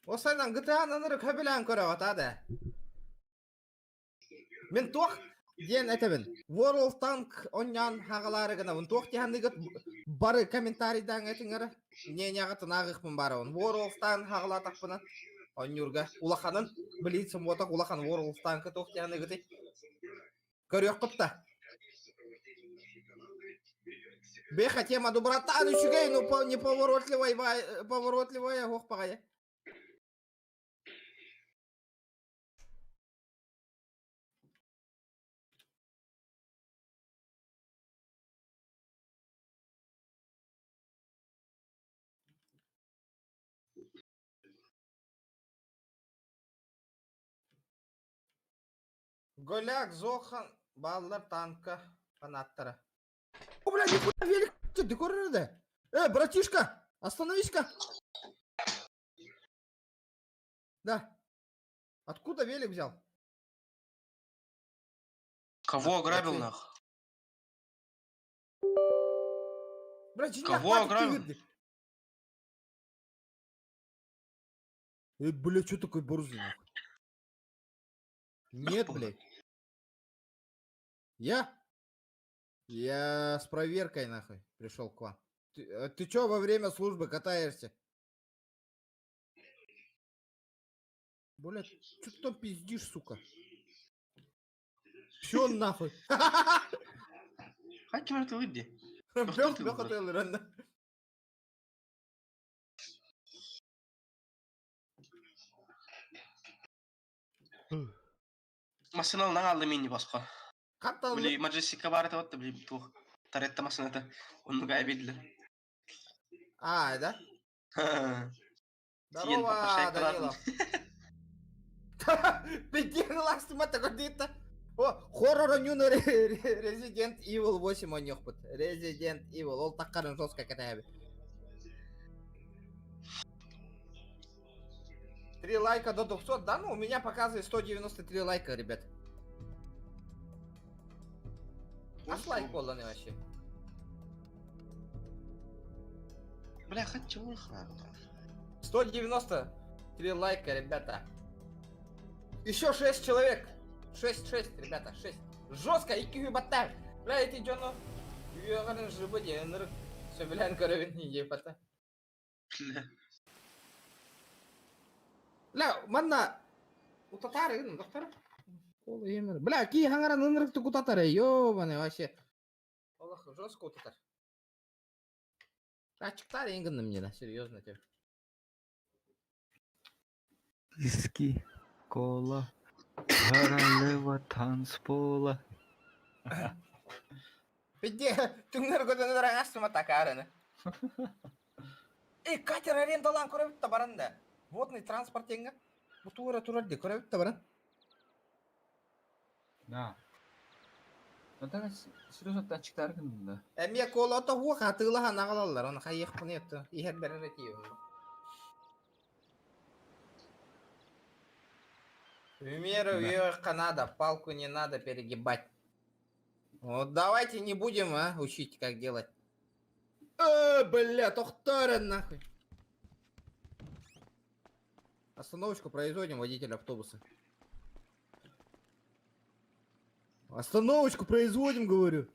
Osaydan GTA'nın ırkı bilen köre da. Men toq diyen etemin. World Tank onyan hagaları gana. Men toq diyen diget barı komentariydan etinger. Ne gatın ağıqpın barı on. World Tank hagala takpına. Onurga ulaqanın bilitsin botak ulaqan World Tank'ı toq diyen diget. Көрөк кыпта. Беха тема доброта, ну чугай, ну неповоротливая хохпагая. Голяк, Зохан, баллар танка, фанаттары. О, бля, нихуя велик, ты көрді? Братишка, остановись-ка. Да. Откуда велик взял? Кого ограбил, нах? Кого ограбил? Бля, что такой борзый, нахуй? Нет, блядь. Я с проверкой, нахуй, пришел к вам. Ты чё во время службы катаешься? Блядь, что ты там пиздишь, сука? Всё нахуй. Kaç martalıydı? Бёх атылыр анда. Машиналынан алды мені басқа. Қатты алды. Били Маджестикка бар етіп били тух. Таретта машинаты. Оны гайбеділі. Да? Здорово, Данилов. Пидин ластыма такой дита. О, хоррор нюна Resident Evil 8 он yok bud. Resident Evil ол таққарын жестко катаби. 3 лайка до 200, да, ну у меня показывает 193 лайка, ребят. Аж лайк боланы вообще. Бля, хочу улха. 193 лайка, ребята. Еще 6 человек. 6, ребята, 6. Жестко, и кюбата. Бля, эти джону. Югарин жибы денер. Все, бля, коровин не епата. Бля, манна. Утатары, ну, доктор. Бля, ки хангара нынрык ты кутатары, ёбаный вообще. Аллах, жестко утатар. Ачыктар енгінді мне, да, серьезно тебе. Виски, кола, королева танцпола. Пиде, түңнер көдөнөр аңастыма такарыны. Катер арендалан көрөбүтта баранда. Водный транспорт еңге. Бу турады көрөбүтта баран. Да. Натаға серьезно çıktar кында. Эме колото хуа катылахан агалалар, оны кайыкпын етті. Ихер берер етейім. Примеру, вверх надо, палку не надо перегибать. Вот давайте не будем, учить, как делать. Бля, тохтары нахуй. Остановочку производим, водитель автобуса. Остановочку производим, говорю.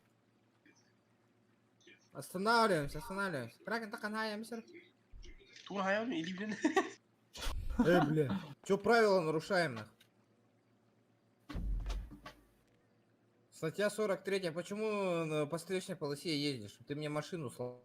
Останавливаемся. Кракен так анаемся. Тургаем или блин? Бля. Чё правила нарушаем, нахуй? Статья 43. Почему по встречной полосе ездишь? Ты мне машину сломал.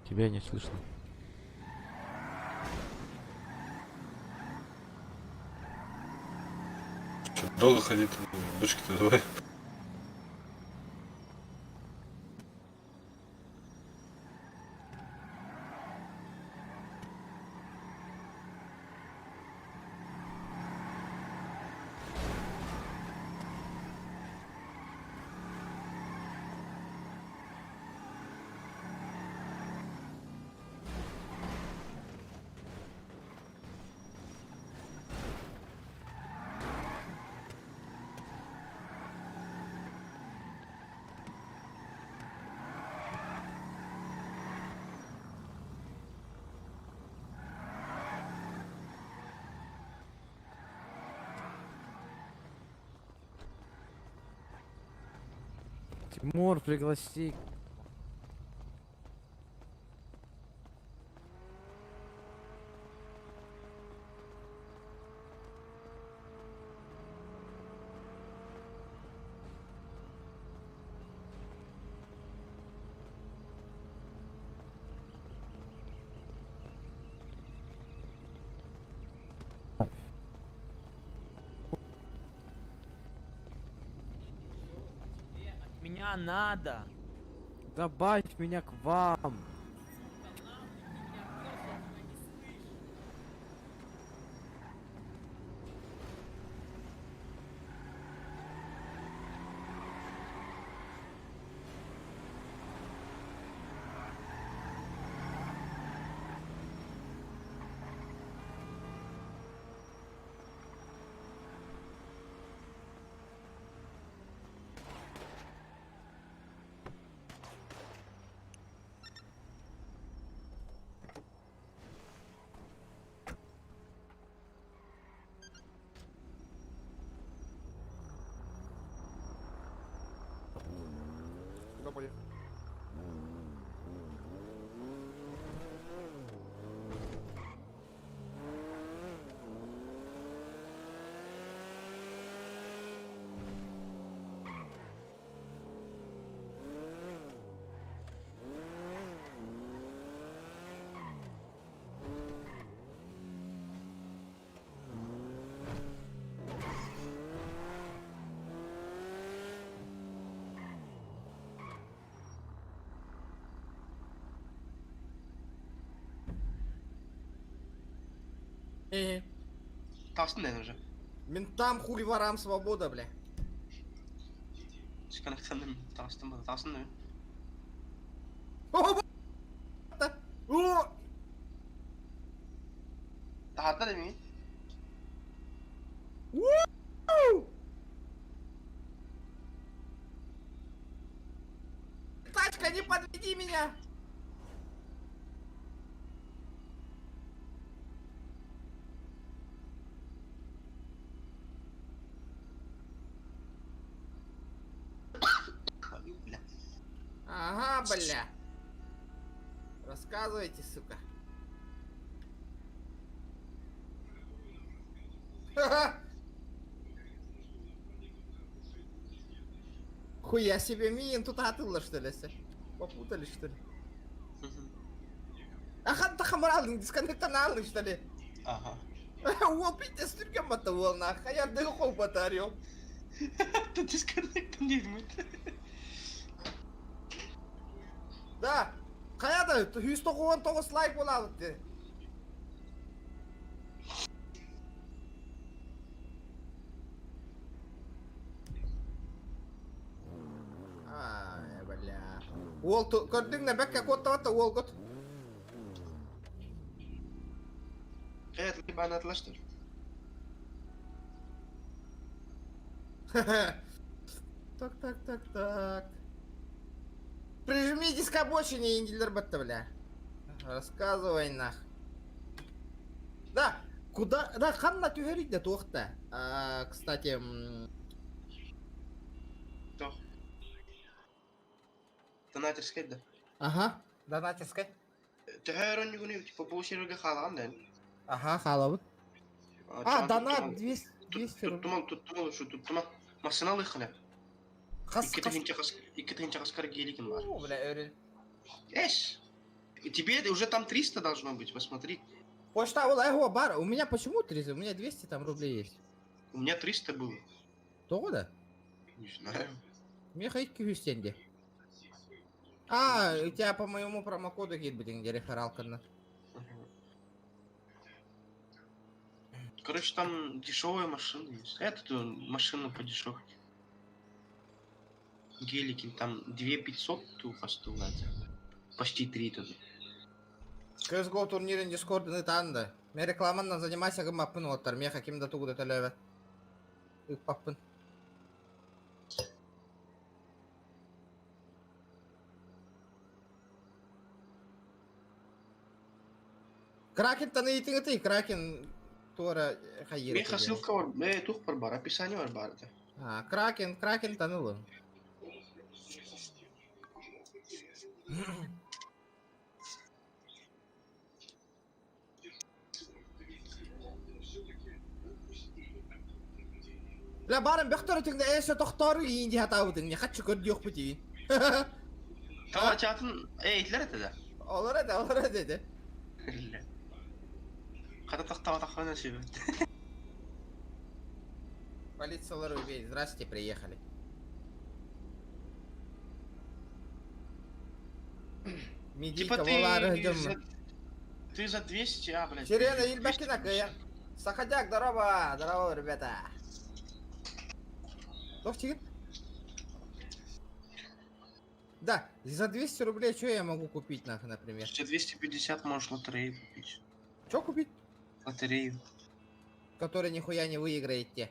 Тебя не слышно. Что, долго ходить? Дочки-то давай. Тимур, пригласи. Меня надо. Добавь меня к вам. Талсын да уже. Ментам хули ворам свобода, бля. Шканактан талсын ба, талсын да. О, о! Тахатта да ми? У! Тачка, не подведи меня! Бля. Ага, бля. Рассказывайте, сука. Ха-ха. Хуя себе, мин тут атылла, что ли, все? Попутали, что ли? Ахан тахамралдың дисконнектан алдың, что ли? Ага. Ол питте сүрген бата ол на хаярдығы қол бата арел. Ты дисконнектан деймін. Да, қаяда 199 лайк болады. Ай, бля. Ол көрдің не бәкке коттаватта ол кот. Это либо она отла, что ли? Так. Прижмитесь к обочине, индилер бата, бля. Рассказывай нах. Да, куда... Да, ханна тюгерить да тухта. Кстати... Кто? Донатерская, да? Ага, донатискай. Төхәрін нүгіне, типа, бұл серверге қалған да. Ага, халабыт. Донат 200 рублей. Туттыма. Масына лыхыля. Қас. Икі тігінші қасқар геликін бар. О, бля, өрел. Эш! Тебе уже там 300 должно быть, посмотри. Почта ол эго бар. У меня почему 300? У меня 200 там рублей есть. У меня 300 было. Того да? Не знаю. Мне хоть кюстенде. У тебя по моему промокоду гид будет где рефералка. Короче, там дешевые машины есть. Это машина по дешевке. Гелики там 2500 тупо стоят. Почти 3 туда. CSGO турнирин дискордын ытанды. Мен рекламандан занимайся гымаппын оттар. Мен хакимда тугуды төлөбөт. Ыкпаппын. Кракен таны итиң ытый. Кракен туара хайыр. Меха ссылка бар. Тух бар. Описание бар. Кракен танылын. لا بارم بيختاروا تقدر ايش تختاروا يندي هتاودن يا خدش كود يخ بتين Tamam çatın eğitler de. olur dedi. Kada taqtava taqana şey. Полиция убей. Здрасте, приехали. Медика, Типа Валара, ты за 200, а, блядь. Сирена, 200. Ильбакина, я. Саходяк, здорово, здорово, ребята. Ловчик? Да, за 200 рублей что я могу купить, например? За 250 можешь лотерею купить. Что купить? Лотерею. Который нихуя не выиграете.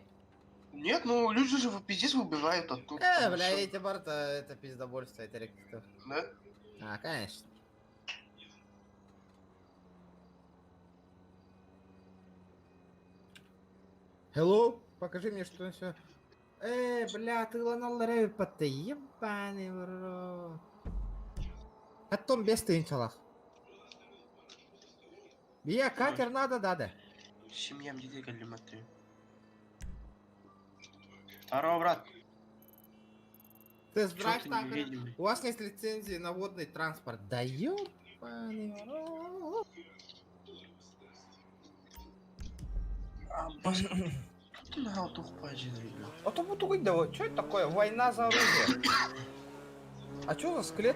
Нет, ну люди же пиздец выбивают оттуда. Бля, эти барта, это пиздобольство, это ректор. Да? А, конечно. Hello? Покажи мне, что все. Бля, ты ланал рэпа-то, ебаный в рот. Потом без тынчалах. Бия, катер надо, да. Семьям детей галиматы. Здорово, брат. Тест-драйв Чё ты так. невидимый? У вас нет лицензии на водный транспорт. Да ебаный в рот. А, баска. Что ты на алтух поджидал? А то буду говорить, да вот, что это такое? Война за оружие. А что за скелет?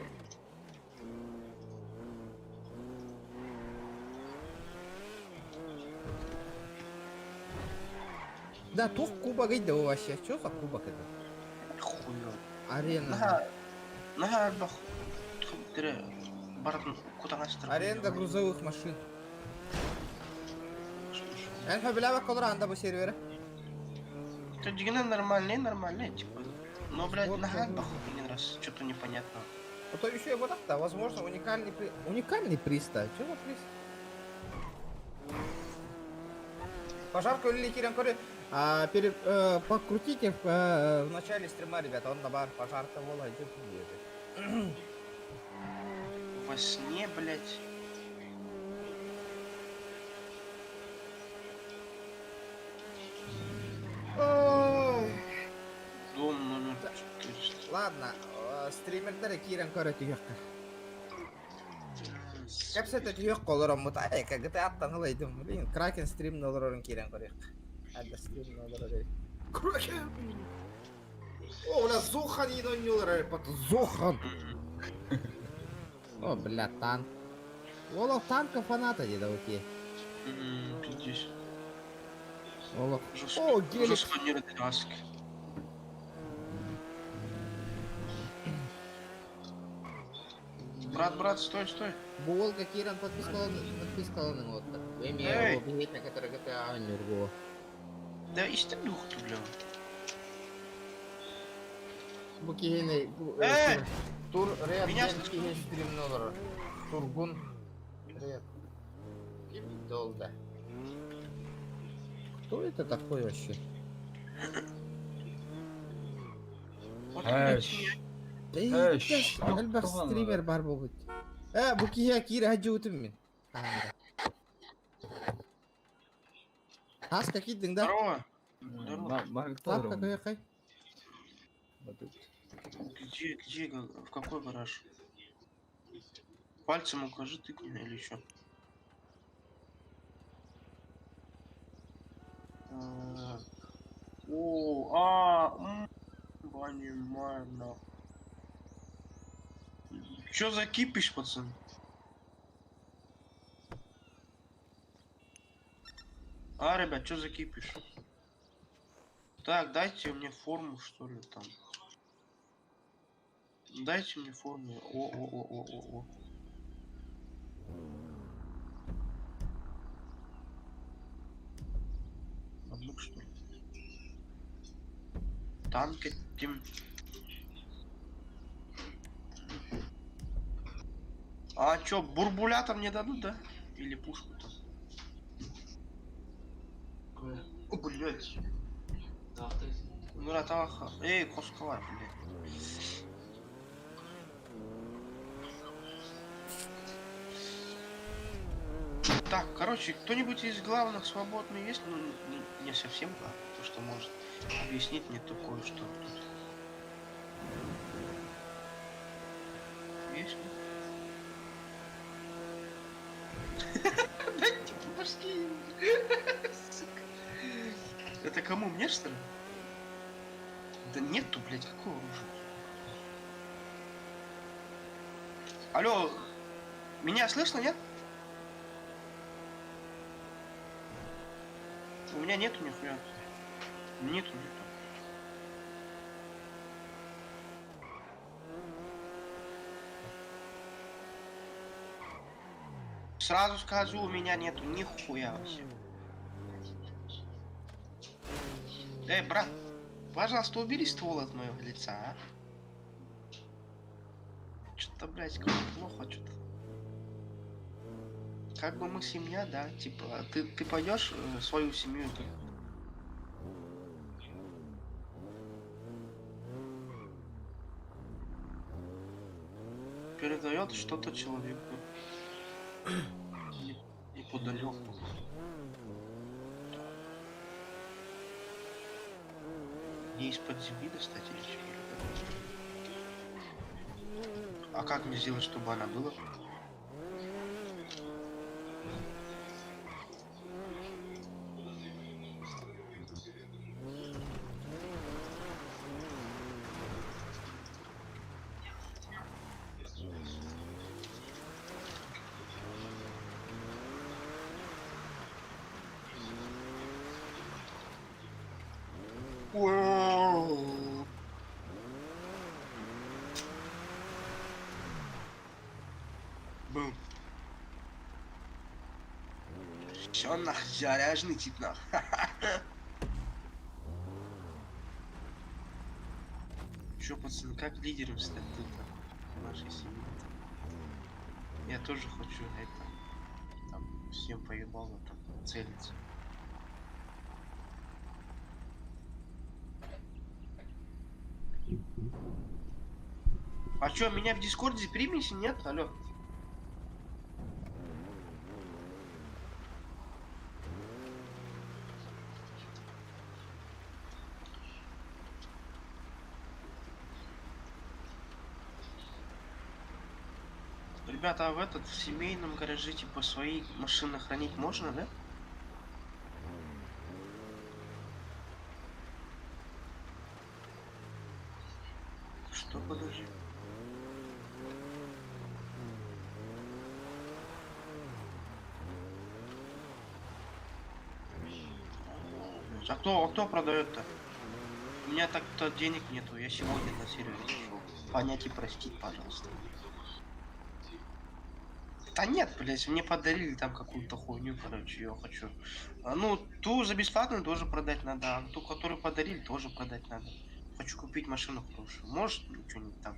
Да, тух кубок иди вообще. Что за кубок это? Хуё. Арена. Нага, бах. Тире, баратын куда астыр. Аренда грузовых машин. Я не понимаю, как он по серверу. Это дигна нормальный, типа. Но, блядь, нага, бах, один раз. Что-то непонятно. А то еще и вот так-то, возможно, уникальный приз, да? Что за приз? Пожарку или Кирен Кори, покрутите в начале стрима, ребята, он на бар пожарка вола идет и едет. Во сне, блядь. Дом номер 400. Ладно, стримердер Кирен Кори түйекті. Кәпсеті түйек қолырым мұта, кәгіті аттан ғылайдым. Блин, Кракен стрим нолырын Кирен Кори. Әді стрим нолыры. Кракен! О, бля, Зохан едон нолыры, паты Зохан! О, бля, танк. Олов танка фаната деда, окей. Пиздец. Олов. Уже О, гелик. спланировали маски. Брат, стой. Буолка Киран подпискалының отты. Эми Эй! объявить, который GTA нюрго. Да истемнух ты, бля. Бу кигени... Тур ряд Меня ден киген стрим нолыры. Тургун. Ряд. Ким долда. Кто это такой вообще? Вот, Эш. Эш, Yok, Эльбах tamam стример бар болбойт. Бу киге Кира хаджуутум мен. Таска кийдиң да? Здорово. Здорово. Лапка кайкай. Где, в какой гараж? Пальцем укажи, тыкни или что? Понимаю, нахуй. Чё за кипиш, пацан? Ребят, чё за кипиш? Так, дайте мне форму, что ли, там. Дайте мне форму. О. Одну, что ли? Танки, тим. А чё, бурбулятор мне дадут, да? Или пушку там? О, блядь. Мурат Алаха. Эй, Кошкова, блядь. Так, короче, кто-нибудь из главных свободный есть? Ну, не совсем главный, то, что может объяснить мне такое, что тут есть? Дайте по башке. Сука. Это кому, мне что ли? Да нету, блядь, какого оружия? Алло, меня слышно, нет? У меня нету нихуя. Нету. Сразу скажу, у меня нету нихуя вообще. Эй, брат, пожалуйста, убери ствол от моего лица, а? Что-то, блядь, как плохо, что-то. Как бы мы семья, да, типа, ты пойдешь свою семью тут. Передает что-то человеку. Неподалеку. Не из-под земли достать или что? А как мне сделать, чтобы она была? Бум. Все нах, заряженный тип нах. Чё, пацаны, как лидером стать тут в нашей семье? Я тоже хочу это. Там всем поебало там целиться. А чё, меня в Дискорде примеси нет? Алло. Ребята, а в этот в семейном гараже типа свои машины хранить можно, да? Что, подожди? А кто продает-то? У меня так-то денег нету, я сегодня на сервис зашел. Понять и простить, пожалуйста. Да нет, блять, мне подарили там какую-то хуйню, короче, я хочу. Ну, ту за бесплатно тоже продать надо, а ту, которую подарили, тоже продать надо. Хочу купить машину хорошую. Может, что-нибудь там.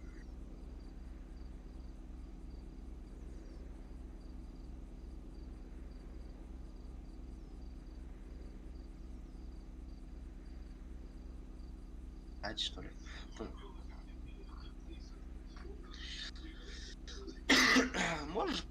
Дать, что ли? Можешь?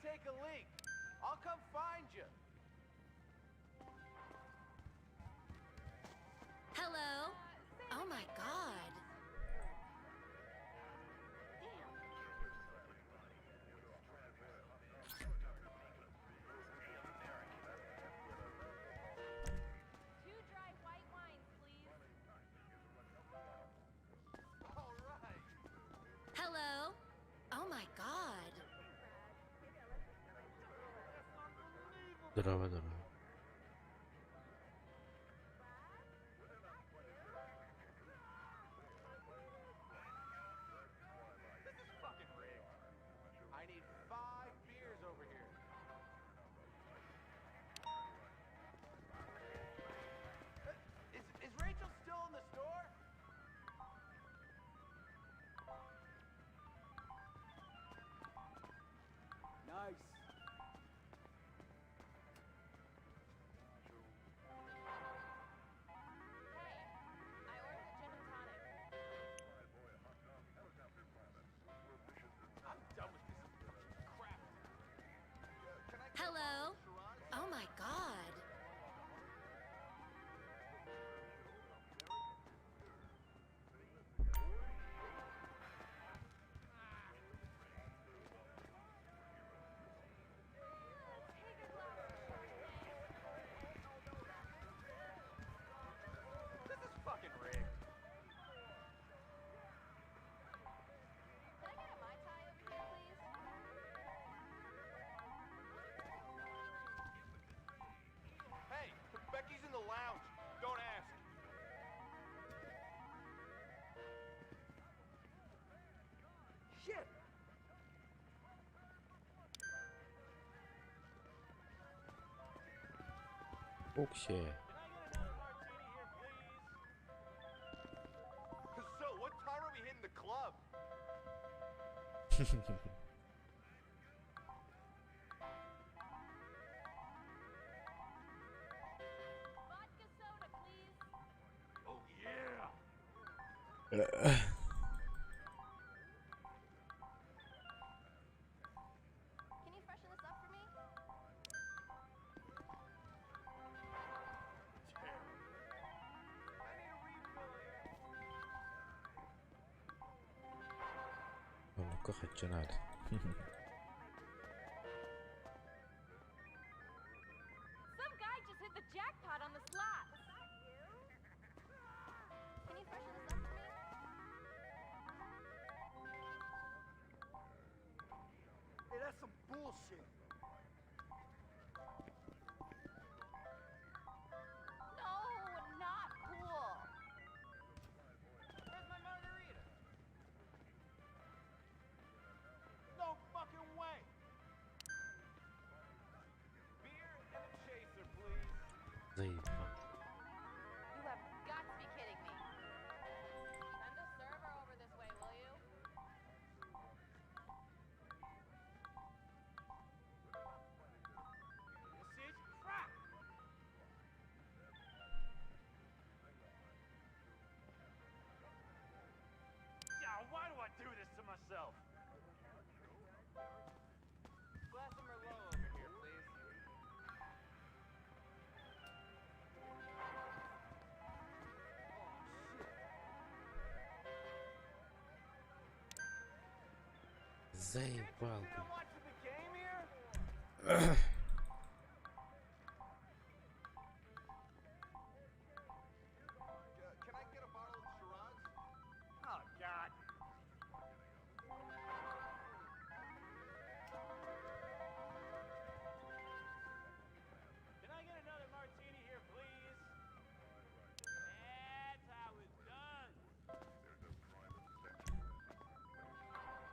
take a leak. I'll come find you. Hello? Oh my god. Two dry white wines, please. All right. Hello? Oh my god. Здорово, здорово. This is fucking rigged. I need 5 beers over here. Is Rachel still in the store? Nice. Hey, I ordered a gin and tonic. I'm done with this fucking crap. Can I get Hello? Shiraz? Oh my god. Take a glass of This is fucking rigged. Can I get a Mai Tai over here, please? Hey, Becky's in the lounge. Don't ask. Shit. Окси. Can I get another martini here, please? So, what time are we hitting the club? Vodka soda, please. Oh, yeah. Can you freshen this up for me? I need a refill here. Ну-ка, хотя надо. Some guy just hit the jackpot on the slots. Can you freshen this up for me? Hey, that's some bullshit. No, not cool. Where's my margarita? No fucking way. Beer and a chaser, please. Заебал. You have got to be kidding me. Send a server over this way, will you? This is crap. Yeah, why do I do this to myself? Glass of Merlot over here, please. Заебал, Think блин. I'm watching the game here? Can I get a bottle of Shiraz? Oh, God. Can I get another martini here, please? That's how it's done.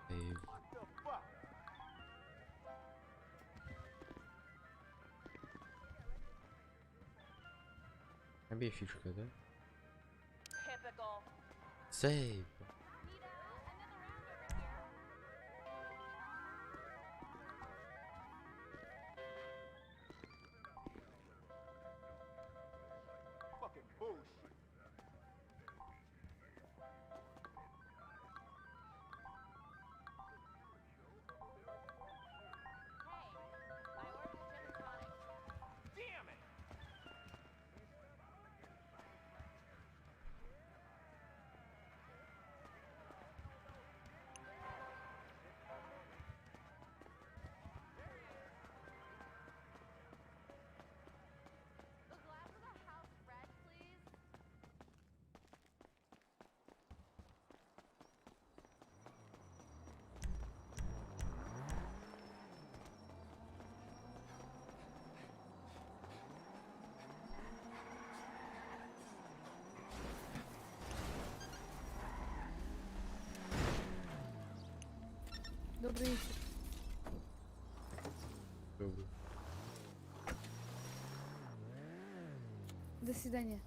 Заебал. What the fuck? Обе фишка, да? Typical. Заебал. Need another round over here. Fucking bullshit. Hey, Добрый вечер. Добрый. До свидания.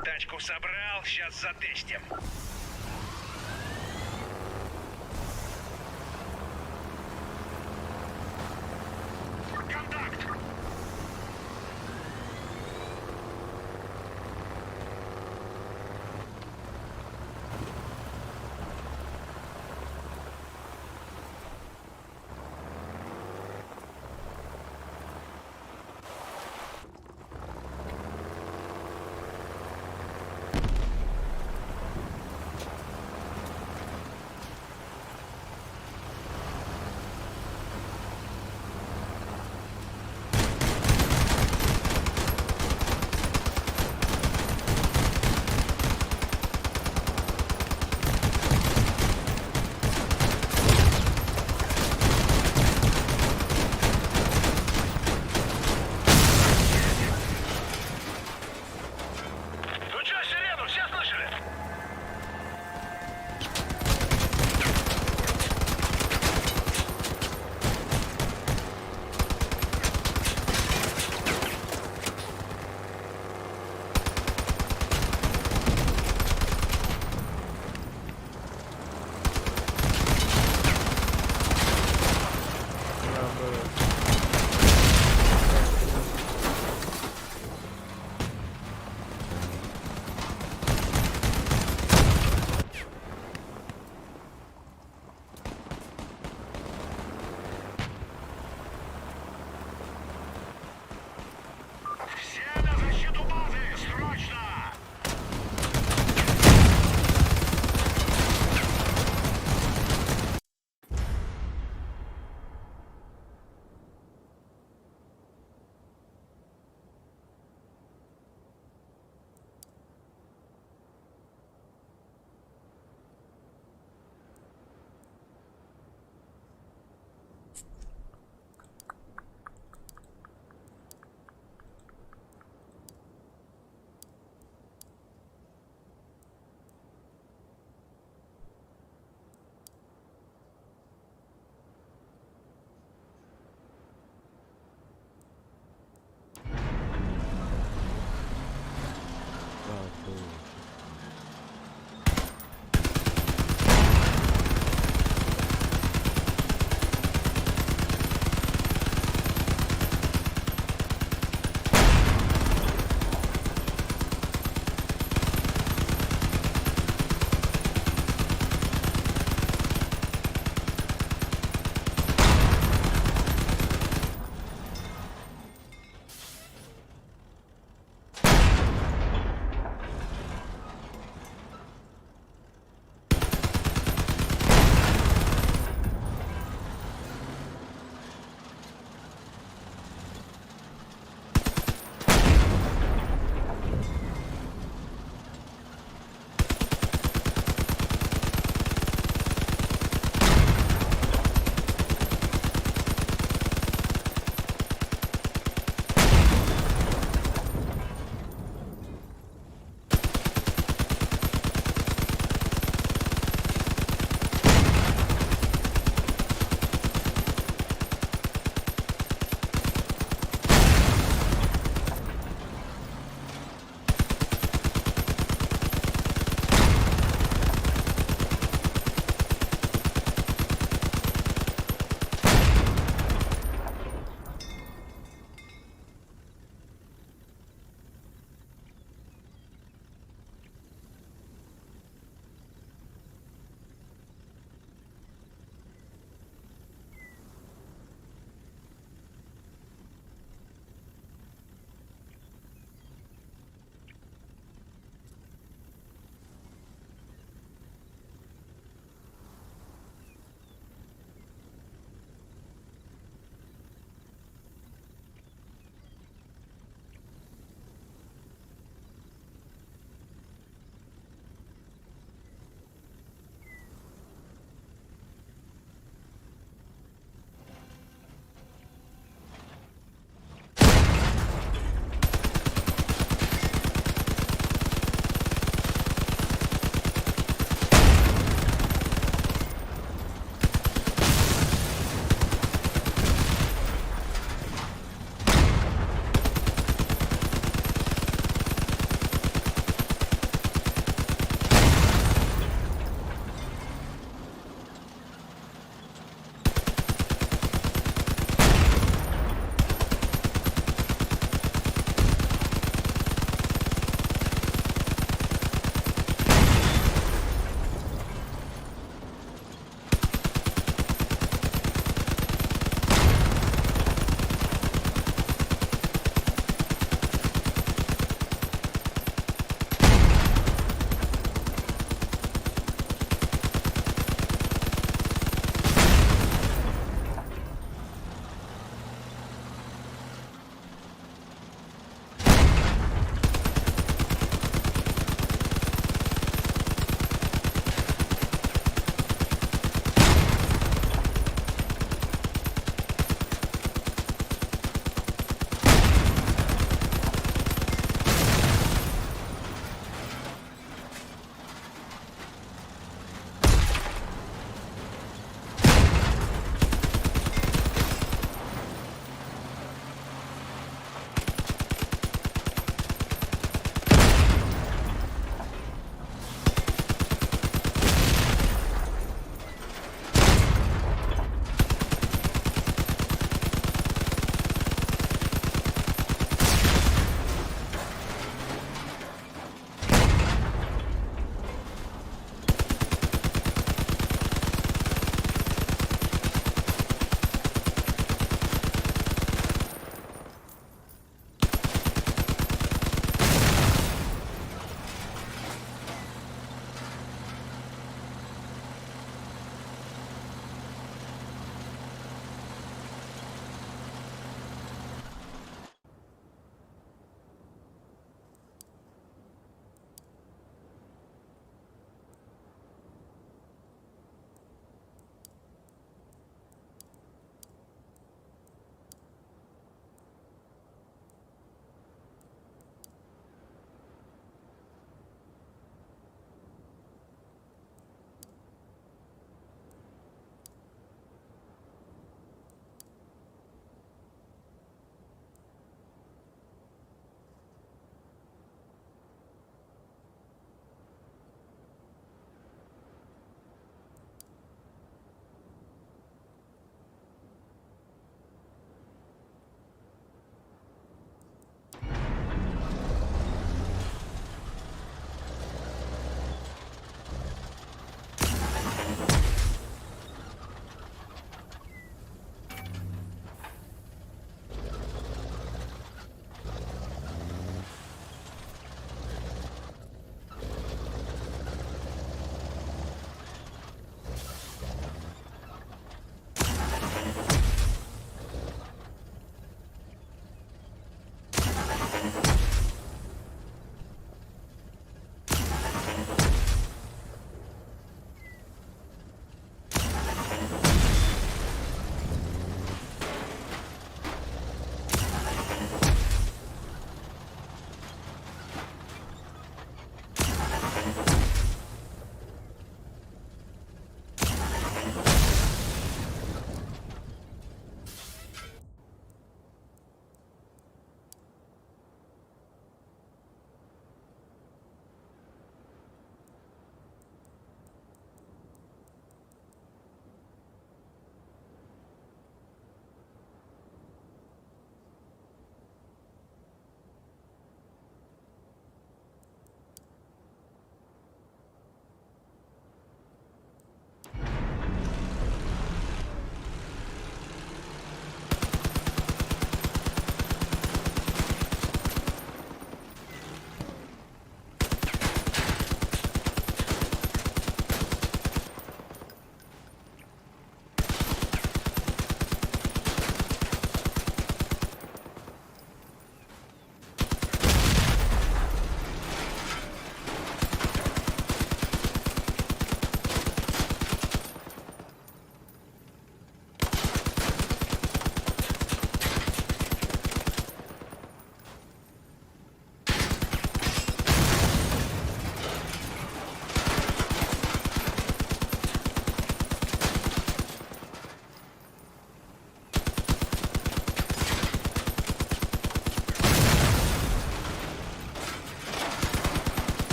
Тачку собрал, сейчас затестим. Контакт! Включай сирену, все слышали? Все на защиту базы, срочно!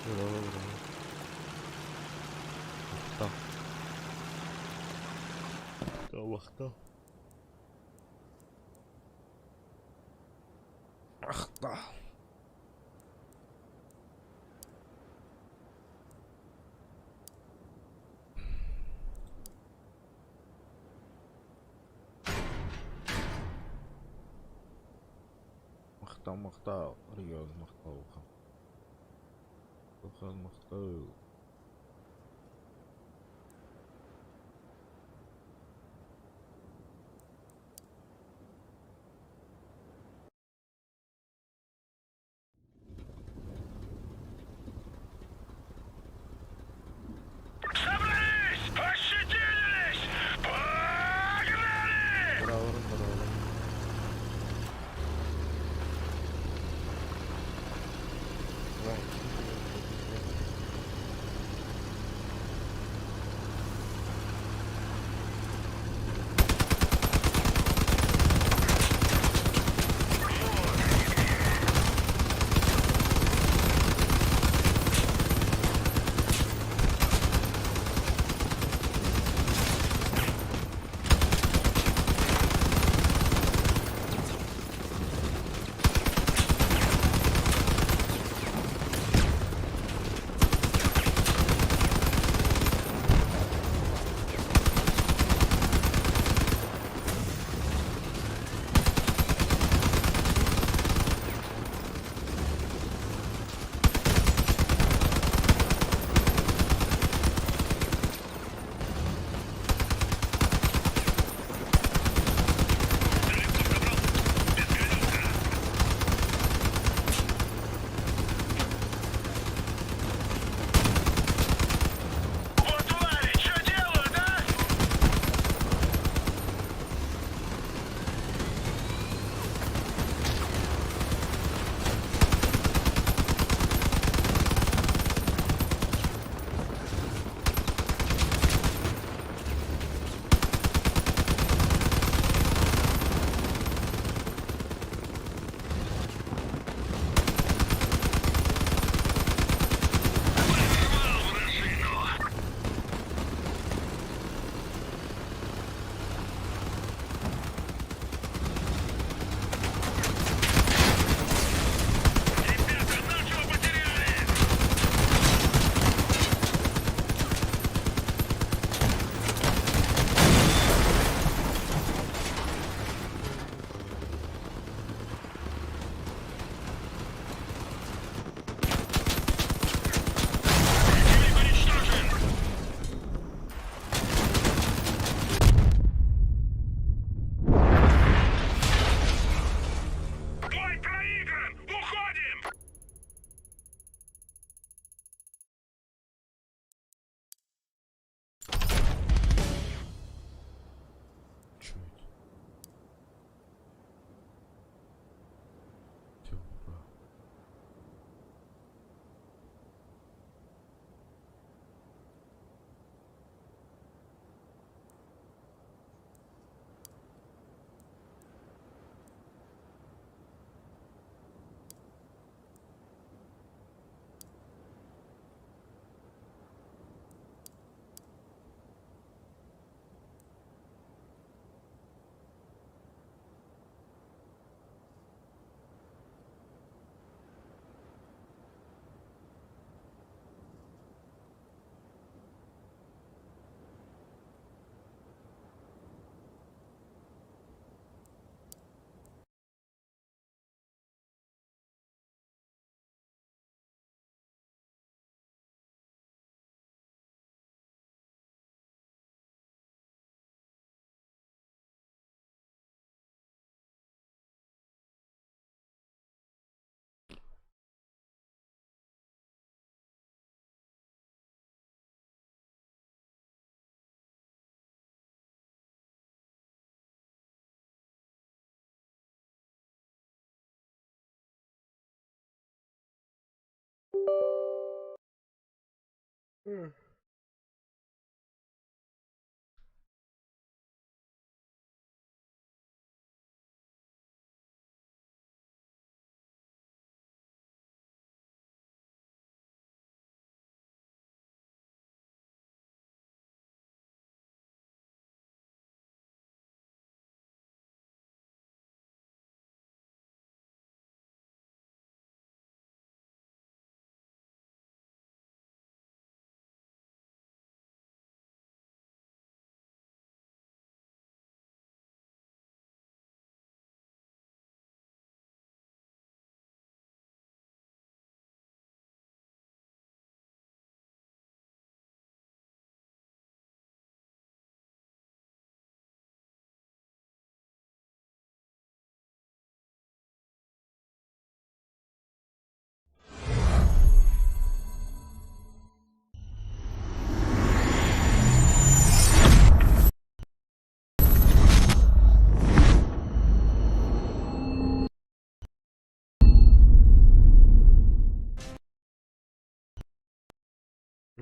Bravo, bravo. Мақта. Мақта. Мақта. Мақтау, Риоз мақтау. Мақтау. Браво, браво.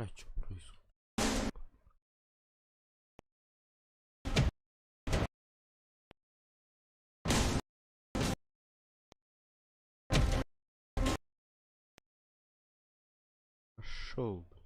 Блядь, что происходит? Пошел, блядь.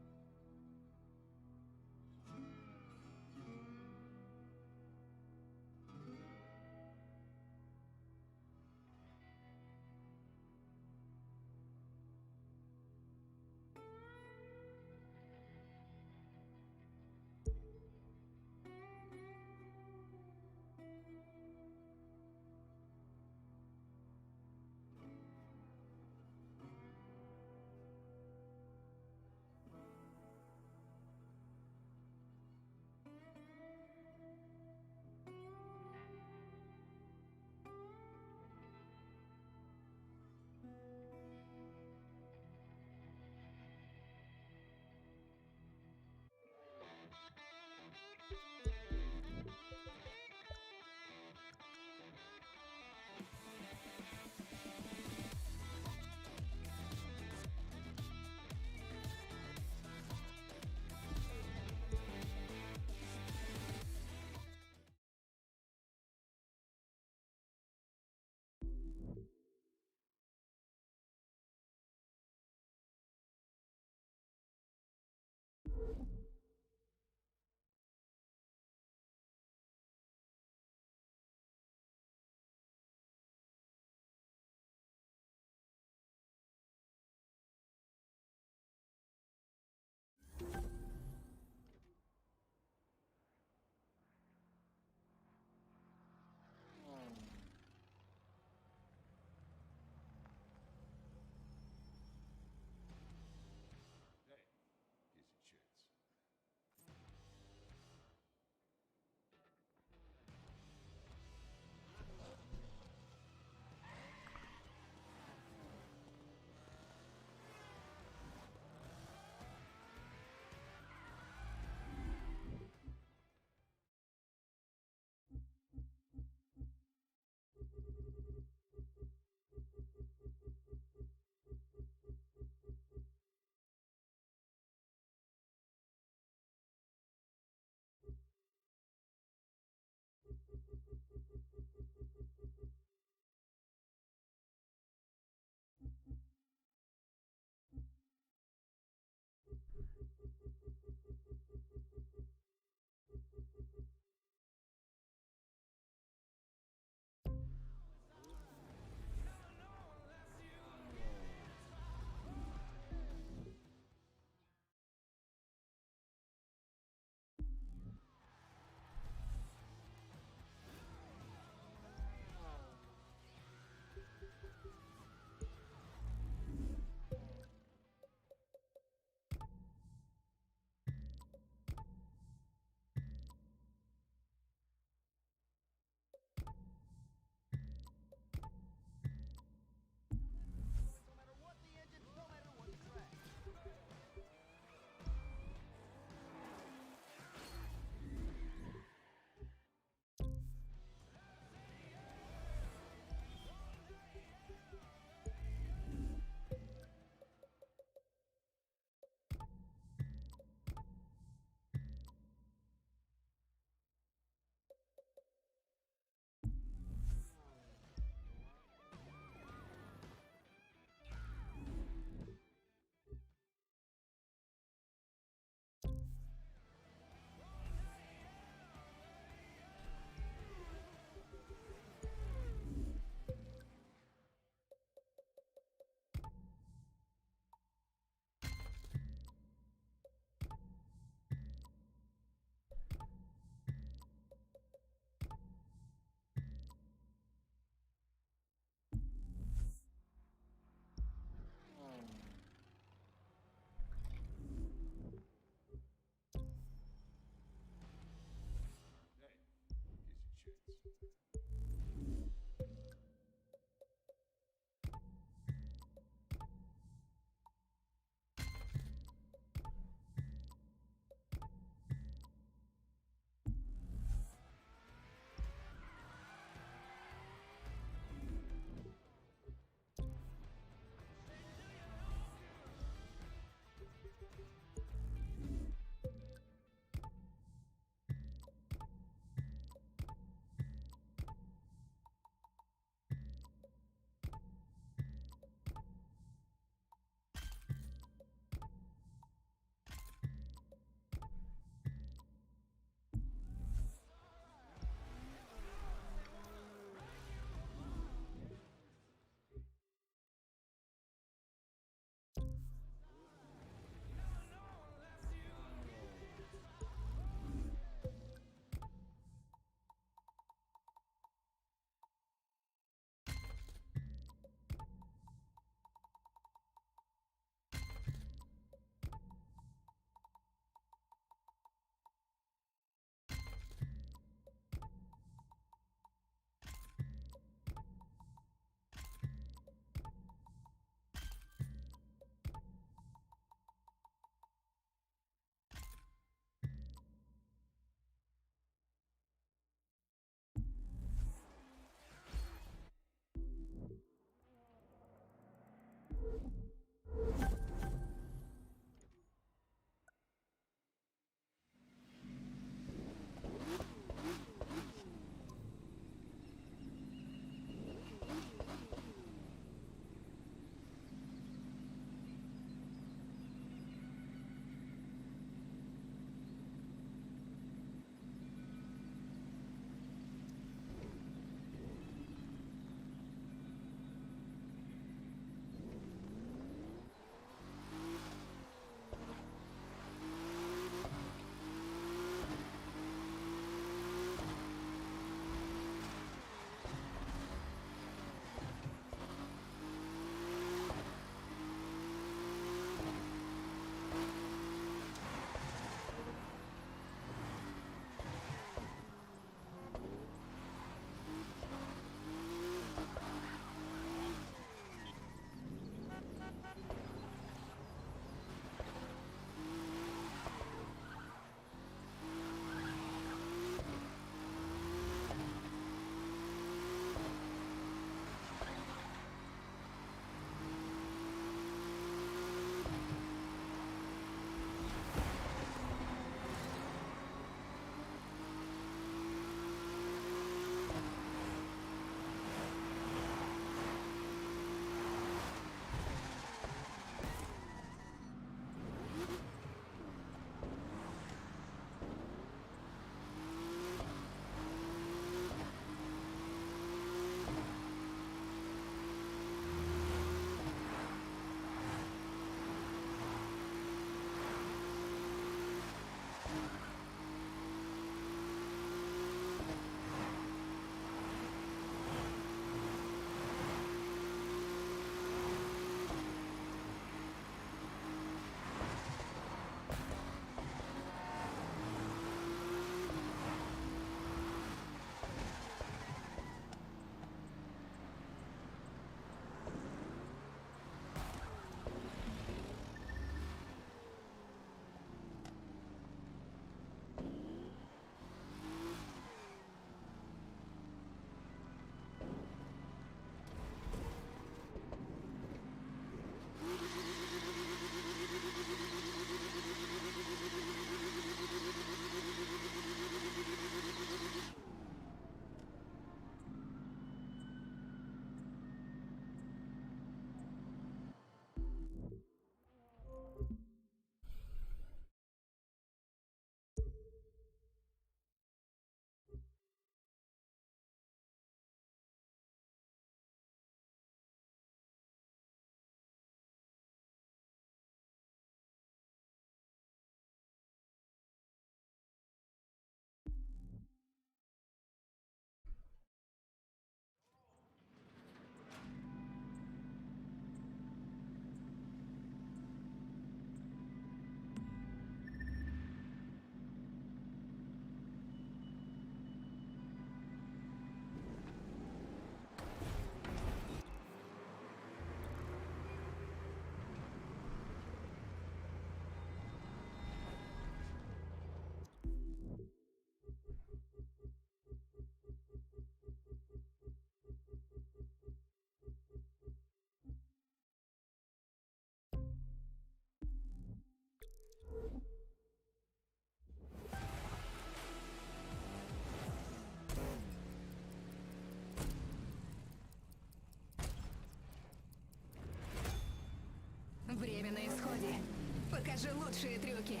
лучшие трюки.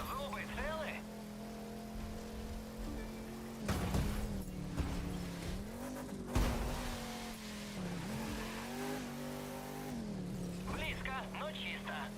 Зубы целы? Близко, но чисто.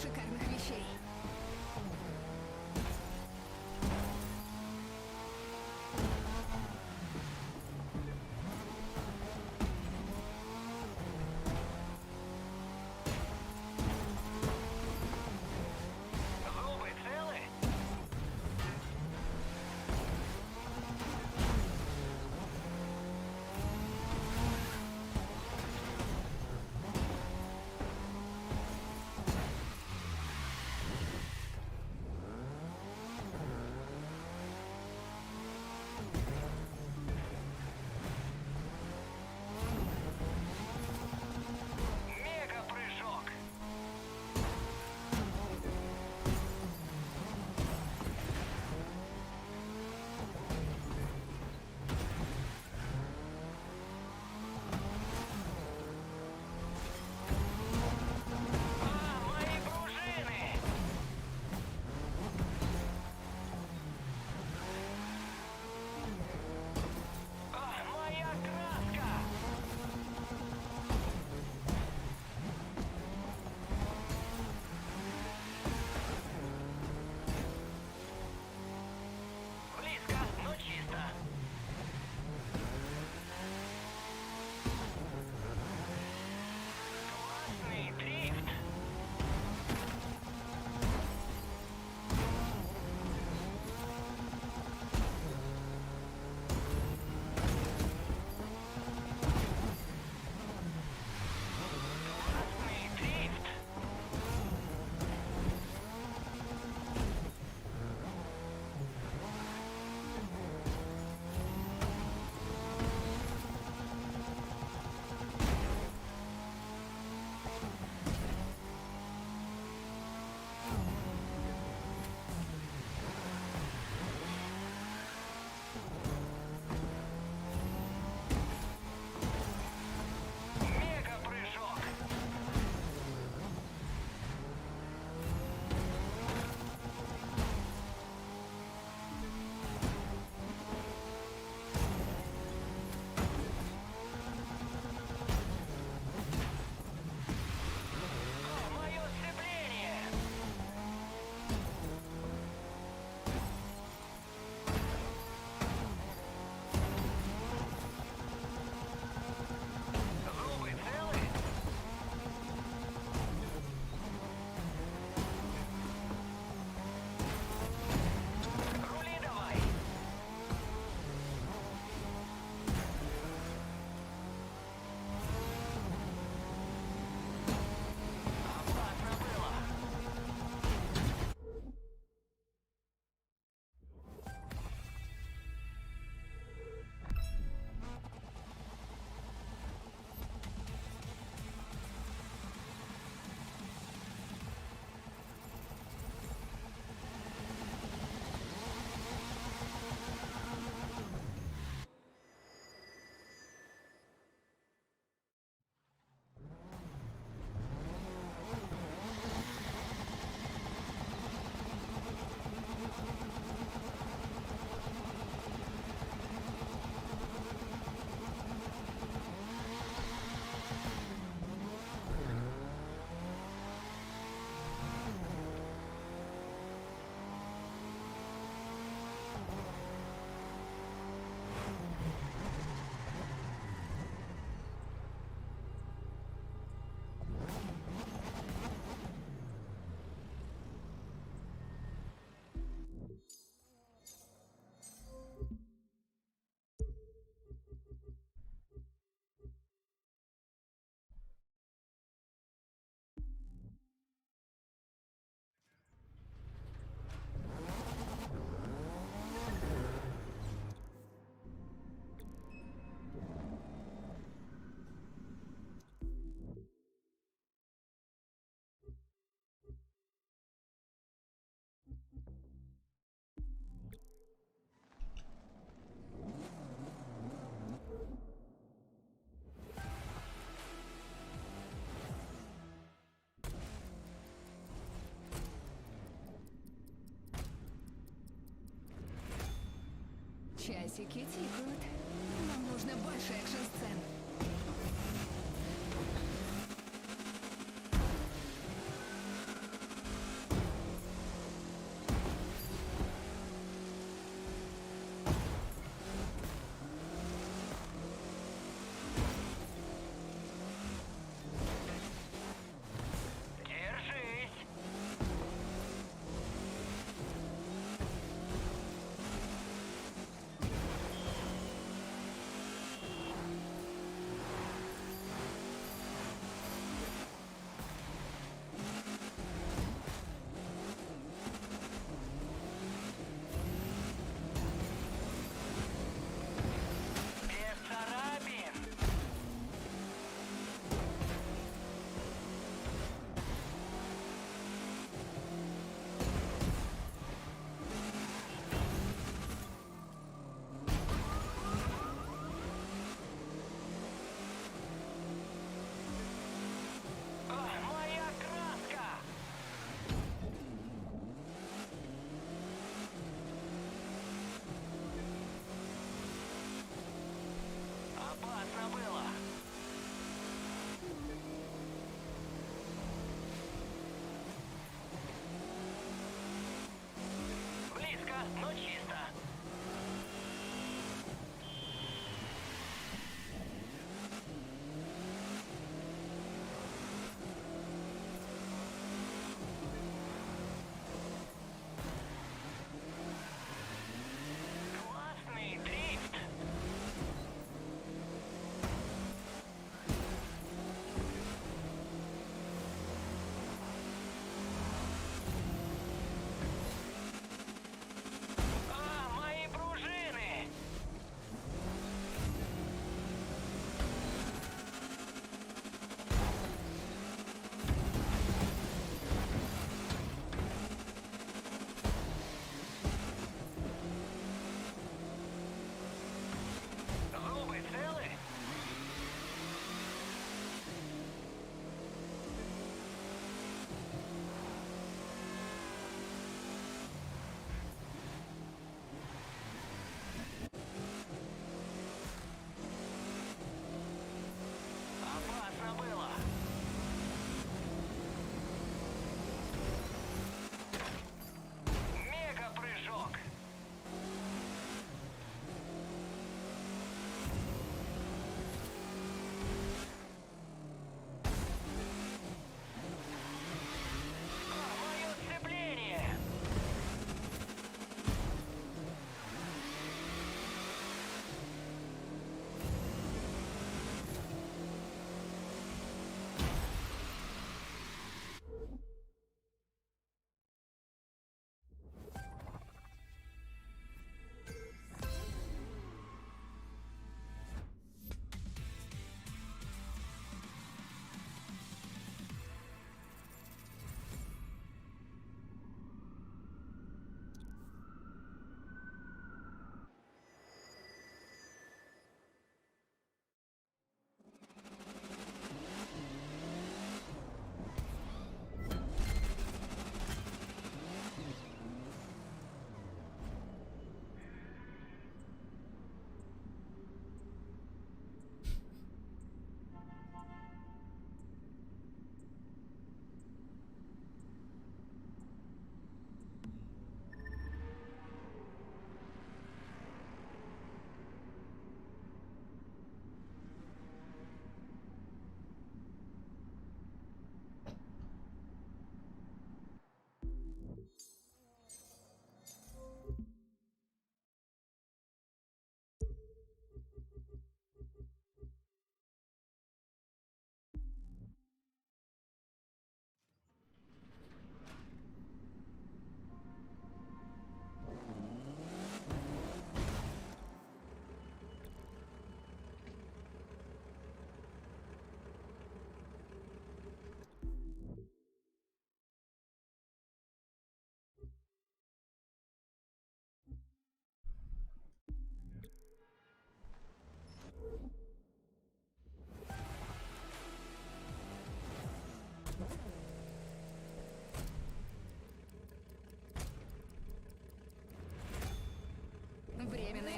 шикарных вещей. Часики тикают. Нам нужно больше экшн-сцен.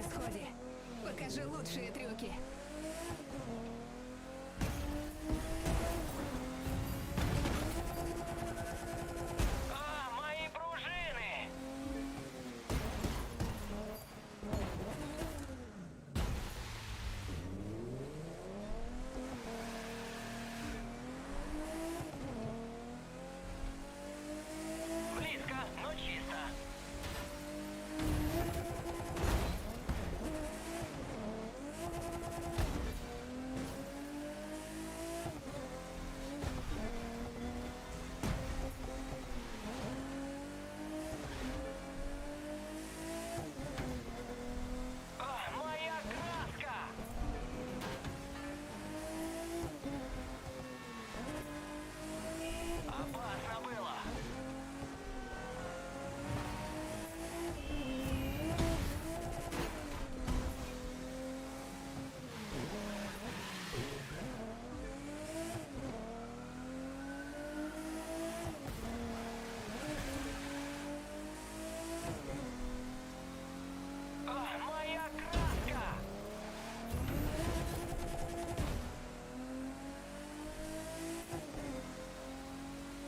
исходе. Покажи лучшие трюки. Мои пружины! Близко, но чисто. Моя краска! Опасно было! Моя краска!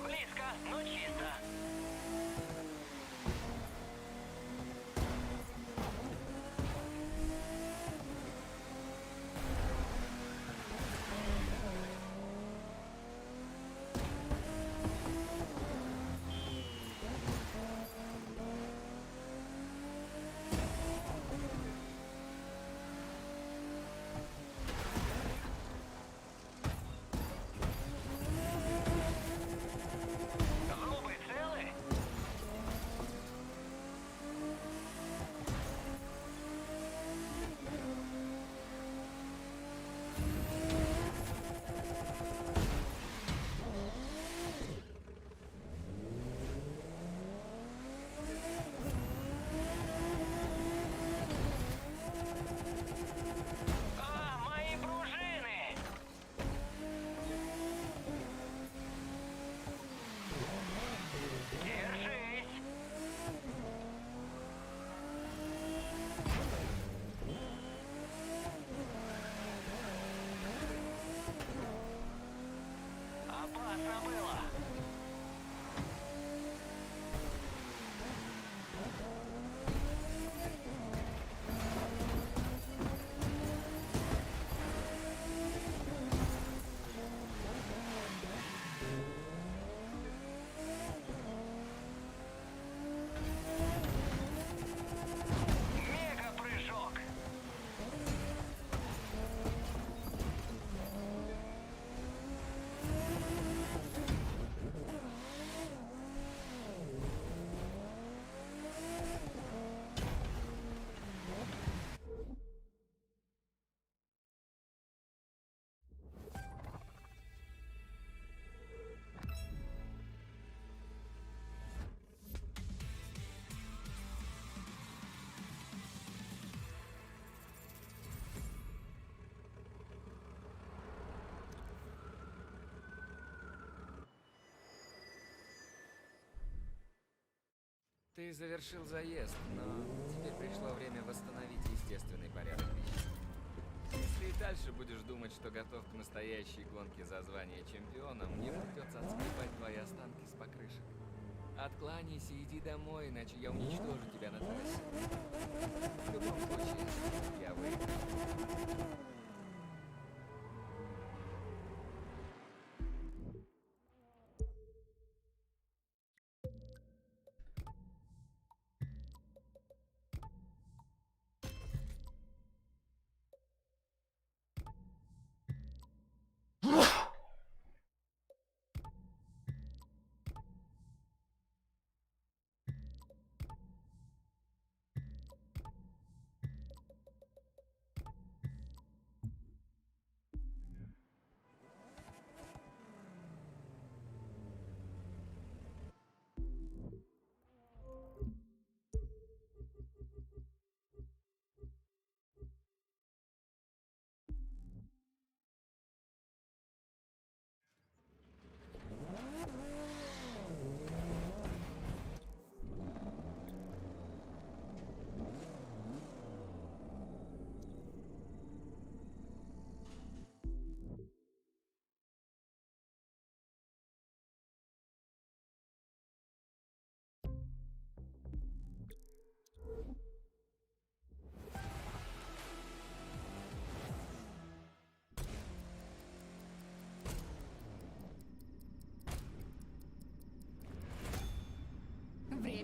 Близко, но чисто. Зубы целы? Мои пружины! Держись! Опасно было! Мега-прыжок! Ты завершил заезд, но теперь пришло время восстановить естественный порядок вещей. Если и дальше будешь думать, что готов к настоящей гонке за звание чемпиона, мне придется отскребать твои останки с покрышек. Откланяйся и иди домой, иначе я уничтожу тебя на трассе. В любом случае, я выиграю.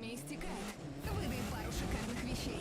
время истекает. Выдай пару шикарных вещей.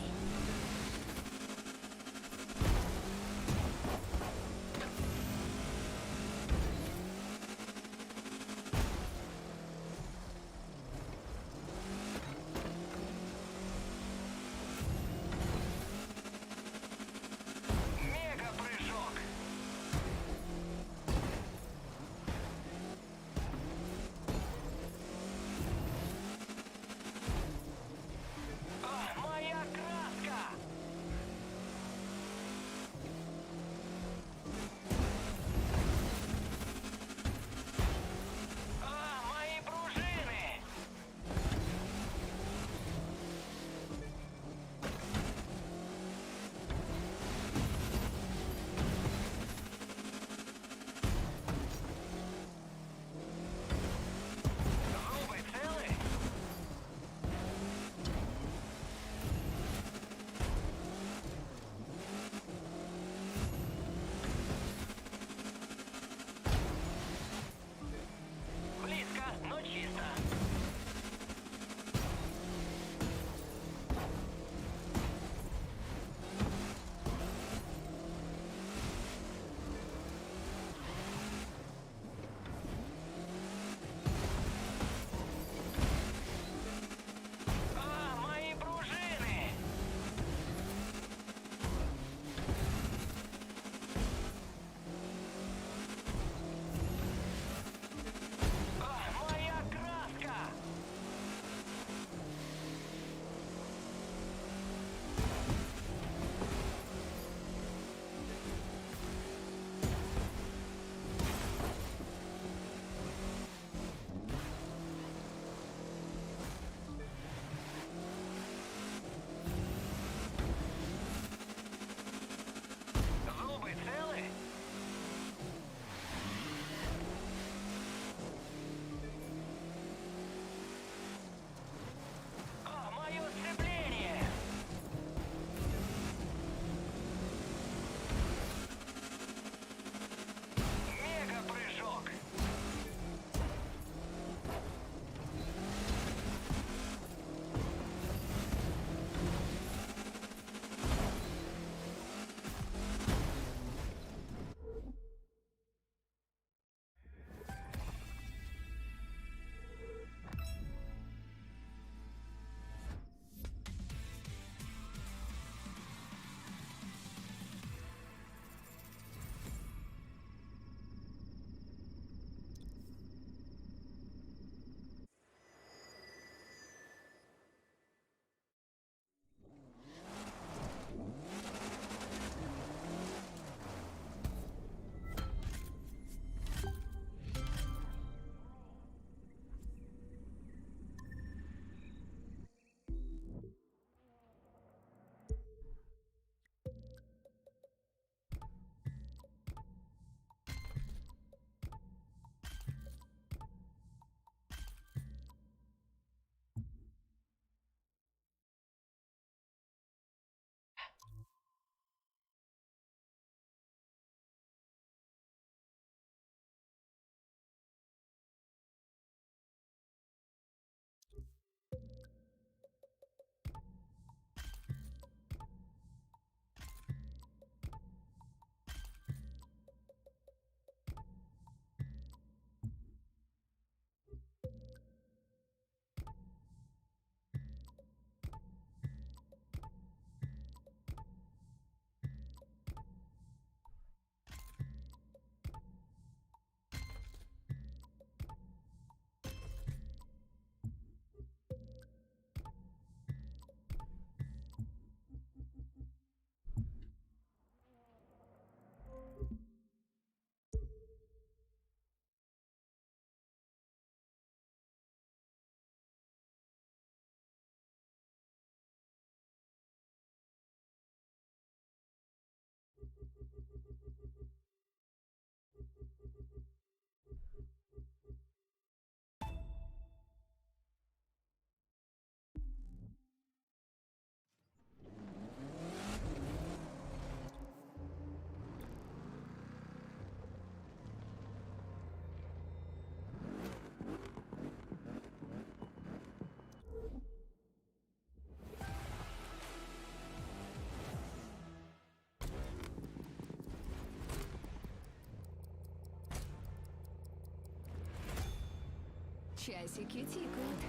Часики тикают.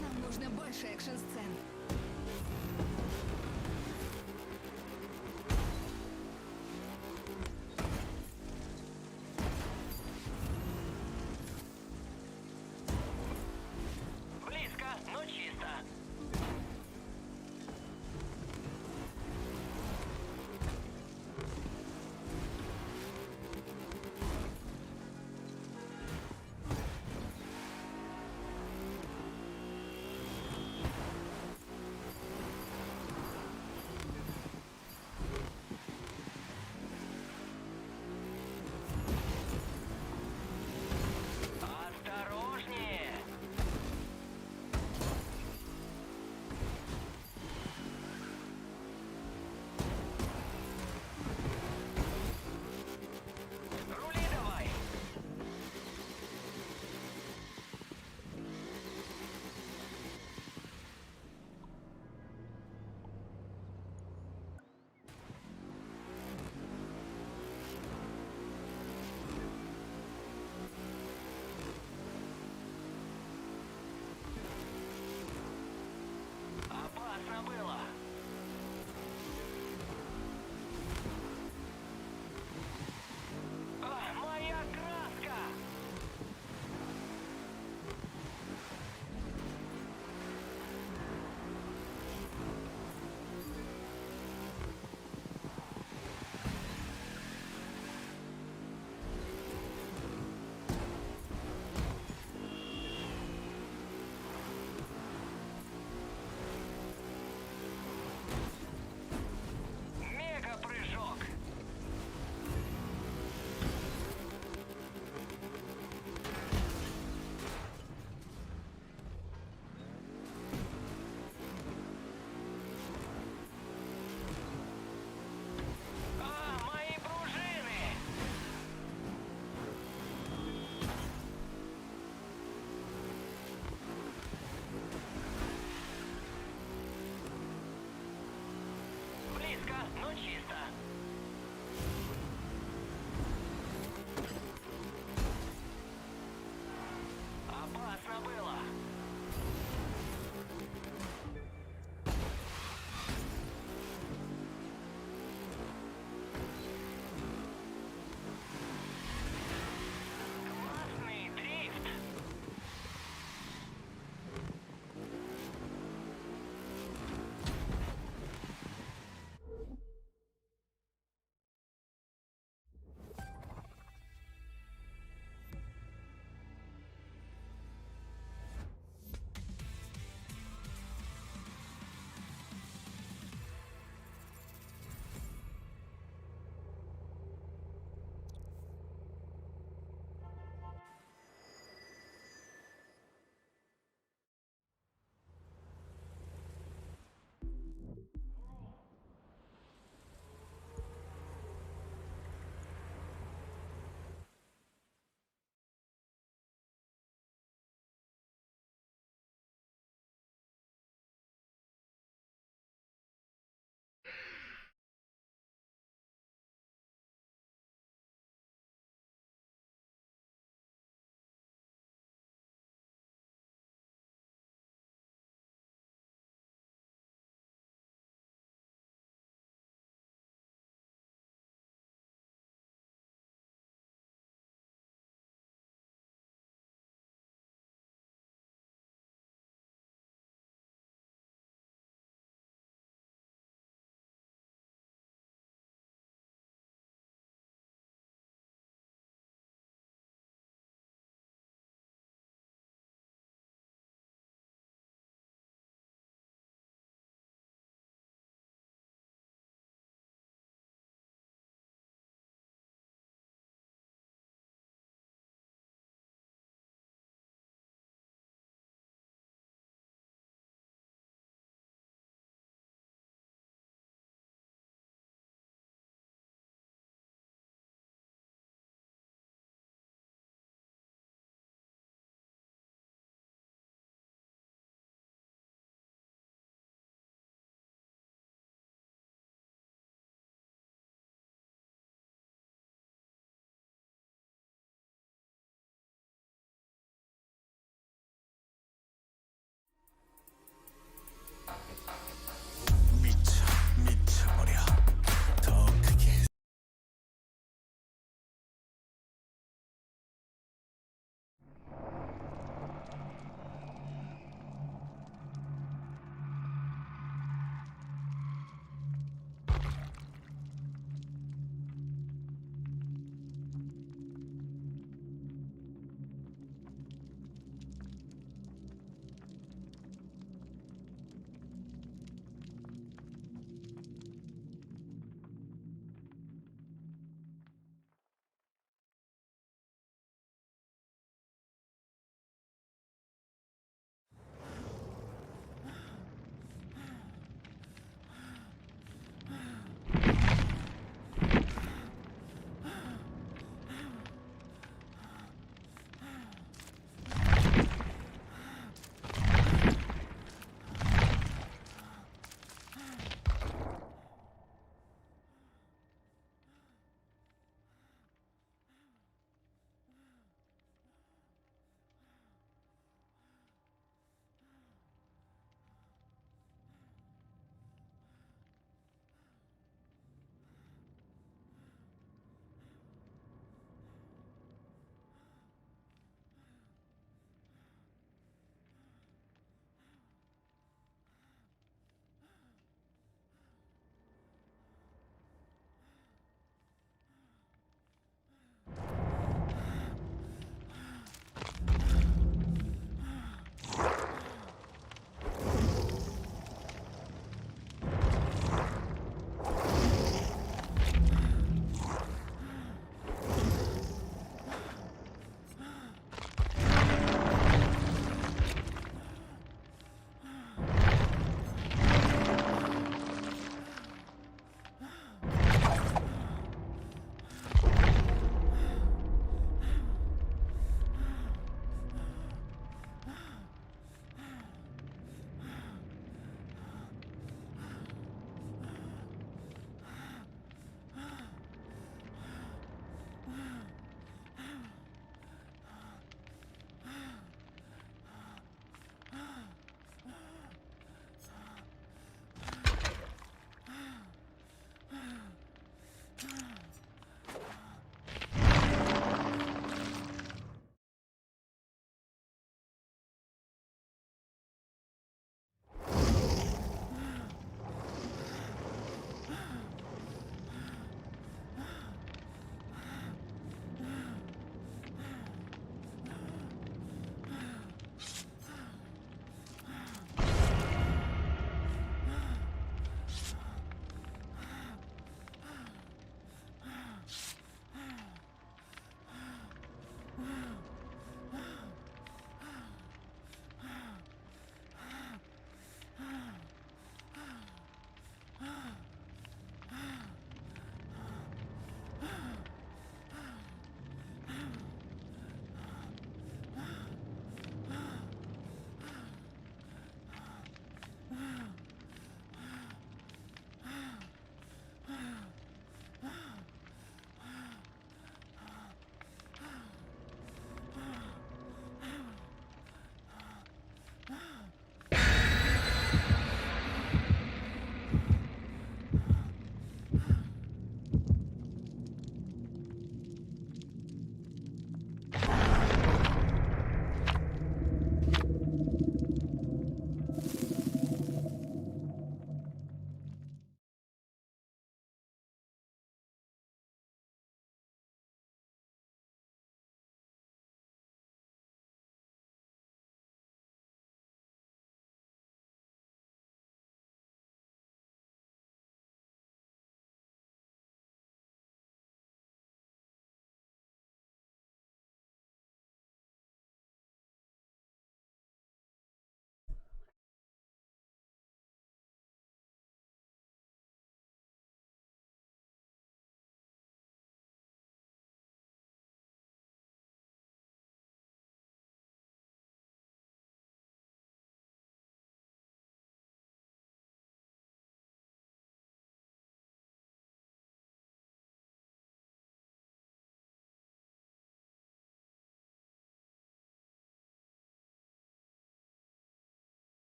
Нам нужно больше экшн-сцен. Близко, но чисто.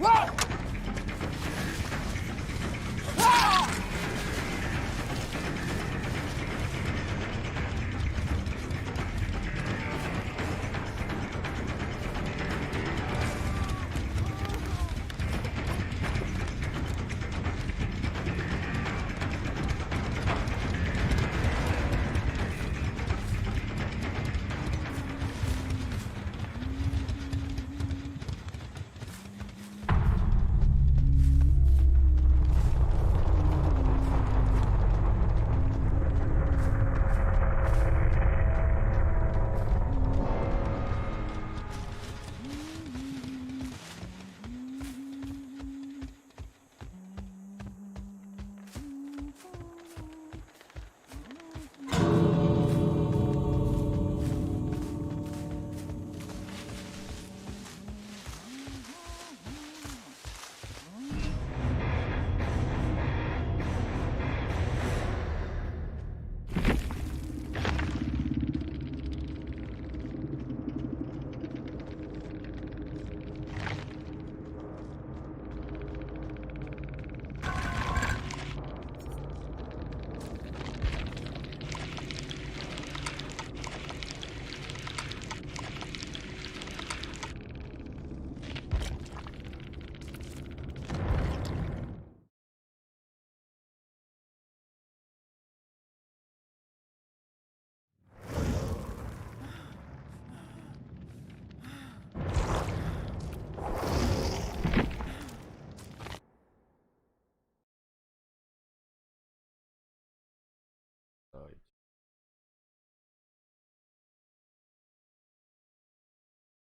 Whoa!